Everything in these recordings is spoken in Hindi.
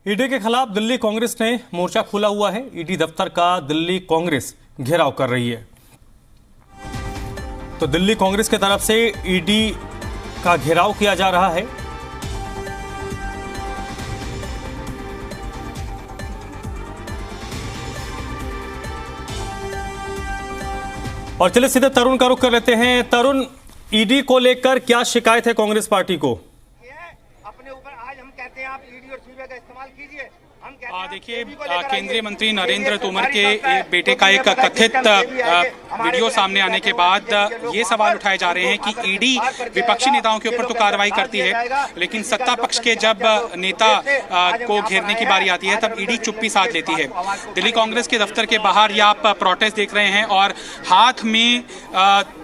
ईडी के खिलाफ दिल्ली कांग्रेस ने मोर्चा खोला हुआ है। ईडी दफ्तर का दिल्ली कांग्रेस घेराव कर रही है। तो दिल्ली कांग्रेस की तरफ से ईडी का घेराव किया जा रहा है। और चलिए सीधे तरुण का रुख कर लेते हैं। तरुण, ईडी को लेकर क्या शिकायत है कांग्रेस पार्टी को? अपने ऊपर आज हम कहते हैं आप ईडी और सीबीआई का इस्तेमाल कीजिए। हम देखिए, केंद्रीय मंत्री नरेंद्र तोमर के बेटे का एक कथित वीडियो सामने आने के बाद ये सवाल उठाए जा रहे हैं कि ईडी विपक्षी नेताओं के ऊपर तो कार्रवाई करती है, लेकिन सत्ता पक्ष के जब नेता को घेरने की बारी आती है तब ईडी चुप्पी साध लेती है। दिल्ली कांग्रेस के दफ्तर के बाहर ये आप प्रोटेस्ट देख रहे हैं और हाथ में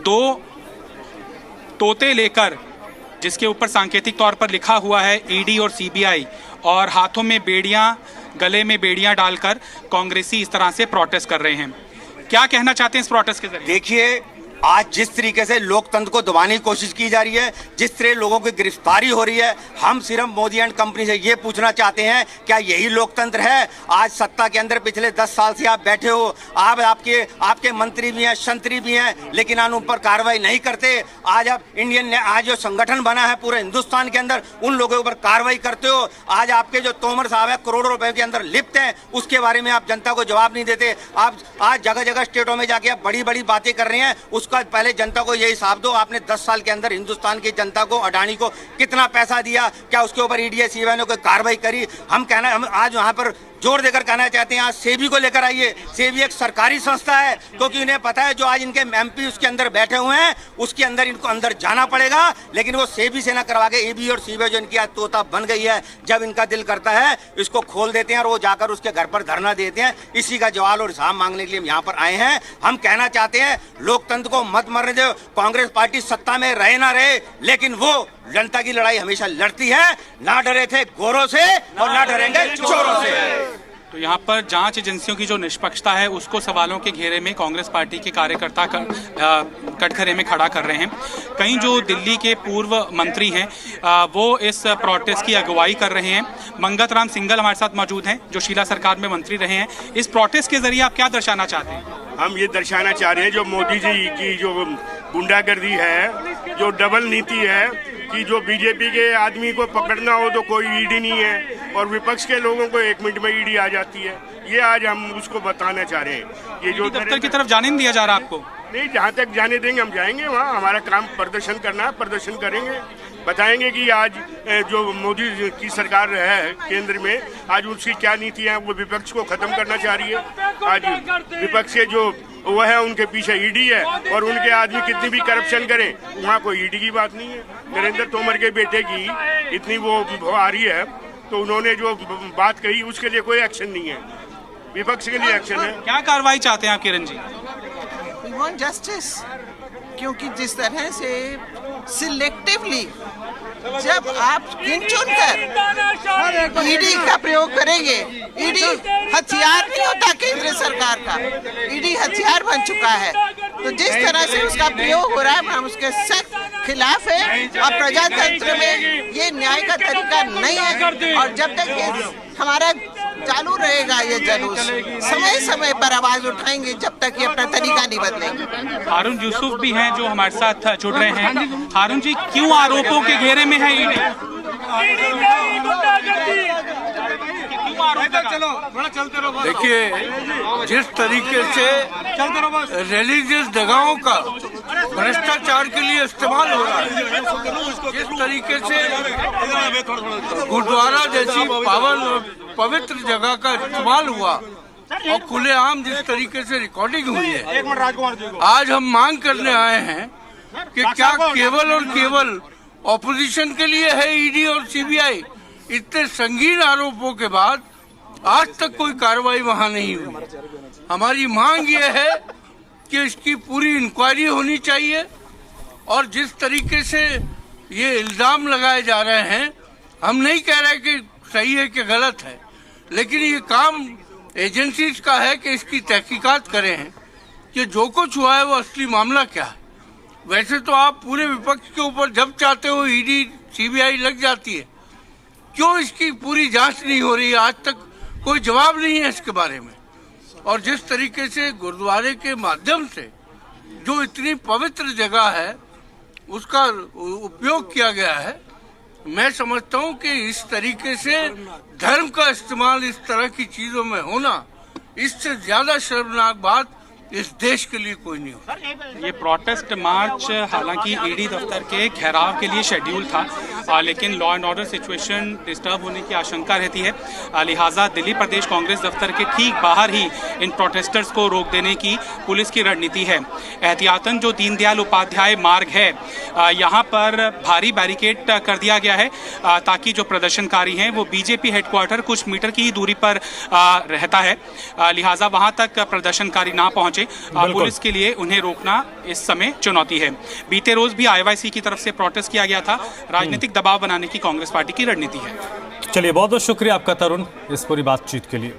दो तोते लेकर, जिसके ऊपर सांकेतिक तौर पर लिखा हुआ है ईडी और सीबीआई, और हाथों में बेड़ियां, गले में बेड़ियां डालकर कांग्रेसी इस तरह से प्रोटेस्ट कर रहे हैं। क्या कहना चाहते हैं इस प्रोटेस्ट के जरिए? देखिए, आज जिस तरीके से लोकतंत्र को दबाने की कोशिश की जा रही है, जिस तरह लोगों की गिरफ्तारी हो रही है, हम सिर्फ मोदी एंड कंपनी से ये पूछना चाहते हैं, क्या यही लोकतंत्र है? आज सत्ता के अंदर पिछले 10 साल से आप बैठे हो, आप आपके मंत्री भी हैं, शंत्री भी हैं, लेकिन आप उन पर कार्रवाई नहीं करते। आज आप आज जो संगठन बना है पूरे हिंदुस्तान के अंदर, उन लोगों के ऊपर कार्रवाई करते हो। आज आपके जो तोमर साहब है करोड़ों रुपए के अंदर लिप्त हैं, उसके बारे में आप जनता को जवाब नहीं देते। आप आज जगह जगह स्टेटों में जाके आप बड़ी बड़ी बातें कर रहे हैं, उसका पहले जनता को यही हिसाब दो। आपने 10 साल के अंदर हिंदुस्तान की जनता को, अडानी को कितना पैसा दिया? क्या उसके ऊपर ईडी सीबीआई ने कोई कार्रवाई करी? हम आज वहां पर जोर देकर कहना चाहते हैं, आज सेबी को लेकर आइए। सेबी एक सरकारी संस्था है, क्योंकि उन्हें पता है जो आज इनके एमपी उसके अंदर बैठे हुए हैं, उसके अंदर इनको अंदर जाना पड़ेगा। लेकिन वो सेबी से ना करवा के ईडी और सीबीआई जो इनकी आज तोता बन गई है, जब इनका दिल करता है इसको खोल देते हैं और वो जाकर उसके घर पर धरना देते हैं। इसी का जवाब और हिसाब मांगने के लिए हम यहाँ पर आए हैं। हम कहना चाहते हैं, लोकतंत्र को मत मरने दो। कांग्रेस पार्टी सत्ता में रहे ना रहे, लेकिन वो जनता की लड़ाई हमेशा लड़ती है। ना डरे थे गोरों से और ना डरेंगे चोरों से। तो यहाँ पर जांच एजेंसियों की जो निष्पक्षता है उसको सवालों के घेरे में कांग्रेस पार्टी के कार्यकर्ता कटघरे में खड़ा कर रहे हैं। कई जो दिल्ली के पूर्व मंत्री हैं वो इस प्रोटेस्ट की अगुवाई कर रहे हैं। मंगत राम सिंघल हमारे साथ मौजूद हैं, जो शीला सरकार में मंत्री रहे हैं। इस प्रोटेस्ट के जरिए आप क्या दर्शाना चाहते हैं? हम ये दर्शाना चाह रहे हैं, जो मोदी जी की जो गुंडागर्दी है, जो डबल नीति है कि जो बीजेपी के आदमी को पकड़ना हो तो कोई ईडी नहीं है और विपक्ष के लोगों को 1 मिनट में ईडी आ जाती है, ये आज हम उसको बताना चाह रहे हैं। ये जो दफ्तर की तरफ जाने नहीं दिया जा रहा आपको? नहीं, जहाँ तक जाने देंगे हम जाएंगे। वहाँ हमारा काम प्रदर्शन करना है, प्रदर्शन करेंगे, बताएंगे कि आज जो मोदी की सरकार है केंद्र में, आज उसकी क्या नीति है, वो विपक्ष को खत्म करना चाह रही है। आज विपक्ष के जो वो है उनके पीछे ईडी है और उनके आदमी कितनी भी करप्शन करें, वहाँ कोई ईडी की बात नहीं है। नरेंद्र तोमर के बेटे की इतनी वो आ रही है, तो उन्होंने जो बात कही उसके लिए कोई एक्शन नहीं है, विपक्ष के लिए एक्शन है। क्या कार्रवाई चाहते हैं आप Kiran ji? We want justice, क्योंकि जिस तरह से सिलेक्टिवली जब आप गिन चुन कर ईडी का प्रयोग करेंगे, ईडी हथियार नहीं होता केंद्र सरकार का, ईडी हथियार बन चुका है। तो जिस तरह से उसका प्रयोग हो रहा है, हम उसके सख्त खिलाफ है। और प्रजातंत्र में ये न्याय का तरीका नहीं है, और जब तक ये हमारा चालू रहेगा ये जुलूस, समय समय पर आवाज उठाएंगे जब तक ये अपना तरीका नहीं बदलेंगे। हारून यूसुफ भी हैं जो हमारे साथ जुड़ रहे हैं। हारून जी, क्यों आरोपों के घेरे में है ईडी? देखिए, जिस तरीके से रिलीजियस जगहों का भ्रष्टाचार के लिए इस्तेमाल हो रहा है, जिस तरीके से गुरुद्वारा जैसी पवित्र जगह का इस्तेमाल हुआ और खुलेआम जिस तरीके से रिकॉर्डिंग हुई है, आज हम मांग करने आए हैं कि क्या केवल और केवल ऑपोजिशन के लिए है ईडी और सीबीआई? इतने संगीन आरोपों के बाद आज तक कोई कार्रवाई वहां नहीं हुई। हमारी मांग ये है कि इसकी पूरी इंक्वायरी होनी चाहिए, और जिस तरीके से ये इल्जाम लगाए जा रहे हैं, हम नहीं कह रहे कि सही है कि गलत है, लेकिन ये काम एजेंसीज का है कि इसकी तहकीकात करें हैं कि जो कुछ हुआ है वो असली मामला क्या है। वैसे तो आप पूरे विपक्ष के ऊपर जब चाहते हो ईडी सीबीआई लग जाती है, क्यों इसकी पूरी जांच नहीं हो रही है? आज तक कोई जवाब नहीं है इसके बारे में। और जिस तरीके से गुरुद्वारे के माध्यम से जो इतनी पवित्र जगह है उसका उपयोग किया गया है, मैं समझता हूं कि इस तरीके से धर्म का इस्तेमाल इस तरह की चीजों में होना, इससे ज्यादा शर्मनाक बात इस देश के लिए कोई नहीं हो। ये प्रोटेस्ट मार्च हालांकि ईडी दफ्तर के घेराव के लिए शेड्यूल था, लेकिन law and order situation disturb होने की आशंका रहती है, लिहाजा दिल्ली प्रदेश कांग्रेस दफ्तर के ठीक बाहर ही इन प्रोटेस्टर्स को रोक देने की पुलिस की रणनीति है। एहतियातन जो दीनदयाल उपाध्याय मार्ग है यहाँ पर भारी बैरिकेड कर दिया गया है ताकि जो प्रदर्शनकारी हैं वो बीजेपी हेडक्वार्टर कुछ मीटर की ही दूरी पर रहता है, लिहाजा वहां तक प्रदर्शनकारी ना पहुंचे। पुलिस के लिए उन्हें रोकना इस समय चुनौती है। बीते रोज भी आईवाईसी की तरफ से प्रोटेस्ट किया गया था। राजनीतिक दबाव बनाने की कांग्रेस पार्टी की रणनीति है। चलिए, बहुत बहुत शुक्रिया आपका तरुण इस पूरी बातचीत के लिए।